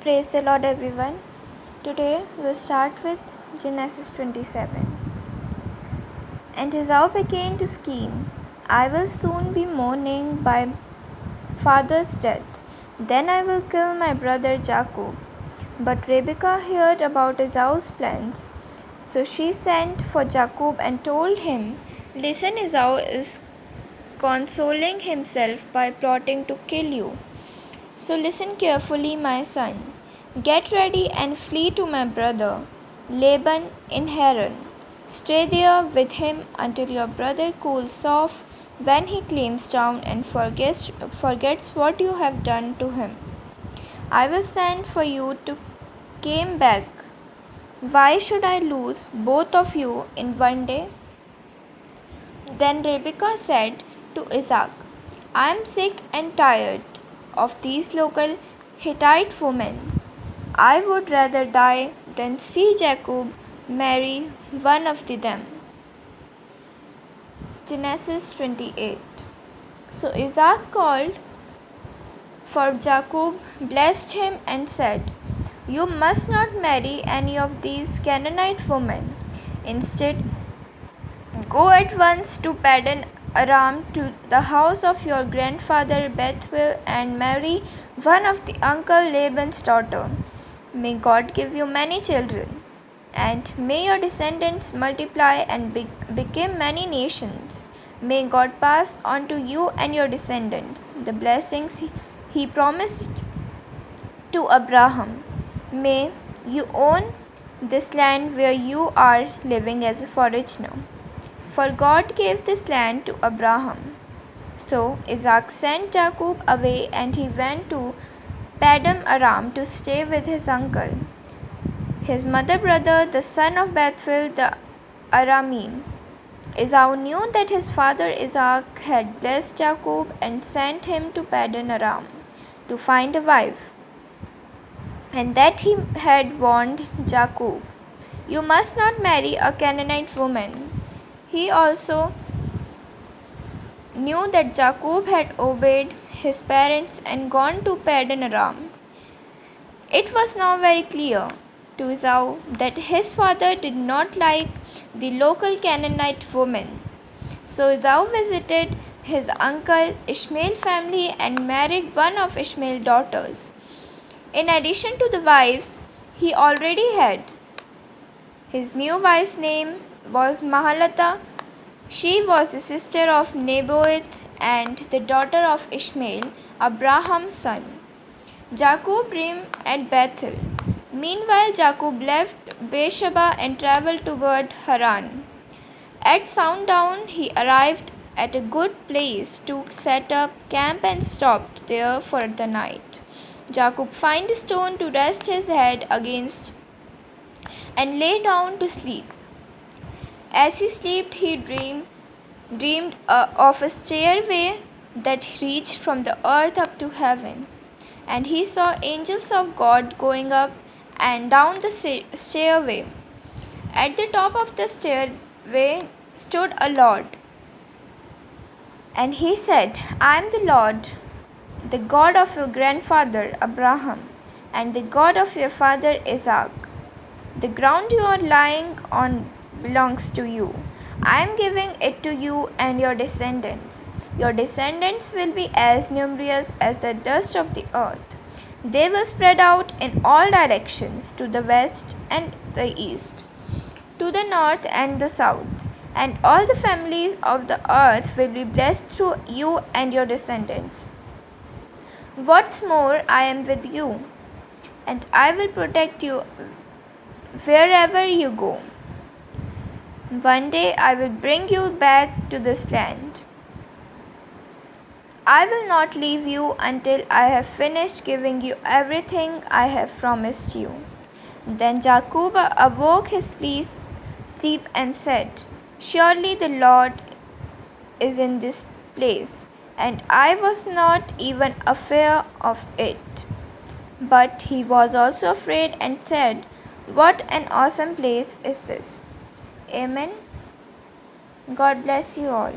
Praise the Lord, everyone. Today we'll start with Genesis 27. And Esau began to scheme, I will soon be mourning by father's death. Then I will kill my brother Jacob. But Rebekah heard about Esau's plans. So she sent for Jacob and told him, Listen, Esau is consoling himself by plotting to kill you. So listen carefully, my son. Get ready and flee to my brother Laban in Haran. Stay there with him until your brother cools off, when he climbs down and forgets what you have done to him. I will send for you to come back. Why should I lose both of you in one day? Then Rebekah said to Isaac, I am sick and tired of these local Hittite women. I would rather die than see Jacob marry one of them. Genesis 28. So Isaac called for Jacob, blessed him, and said, You must not marry any of these Canaanite women. Instead, go at once to Paddan Aram to the house of your grandfather Bethuel and marry one of the uncle Laban's daughter. May God give you many children, and may your descendants multiply and become many nations. May God pass on to you and your descendants the blessings He promised to Abraham. May you own this land where you are living as a foreigner. For God gave this land to Abraham. So Isaac sent Jacob away, and he went to Paddan Aram to stay with his uncle, his mother brother, the son of Bethuel the Aramean. Esau knew that his father Isaac had blessed Jacob and sent him to Paddan Aram to find a wife, and that he had warned Jacob, You must not marry a Canaanite woman. He also knew that Jacob had obeyed his parents and gone to Paddan Aram. It was now very clear to Esau that his father did not like the local Canaanite women. So Esau visited his uncle Ishmael's family and married one of Ishmael's daughters. In addition to the wives he already had, his new wife's name was Mahalatha. She was the sister of Nebaioth and the daughter of Ishmael, Abraham's son. Jacob dreamed at Bethel. Meanwhile, Jacob left Beersheba and traveled toward Haran. At sundown, he arrived at a good place to set up camp and stopped there for the night. Jacob found a stone to rest his head against and lay down to sleep. As he slept, he dreamed of a stairway that reached from the earth up to heaven. And he saw angels of God going up and down the stairway. At the top of the stairway stood a Lord. And he said, I am the Lord, the God of your grandfather Abraham, and the God of your father Isaac. The ground you are lying on belongs to you. I am giving it to you and your descendants. Your descendants will be as numerous as the dust of the earth. They will spread out in all directions, to the west and the east, to the north and the south. And all the families of the earth will be blessed through you and your descendants. What's more, I am with you, and I will protect you wherever you go. One day I will bring you back to this land. I will not leave you until I have finished giving you everything I have promised you. Then Jacob awoke his sleep and said, Surely the Lord is in this place, and I was not even aware of it. But he was also afraid and said, What an awesome place is this! Amen. God bless you all.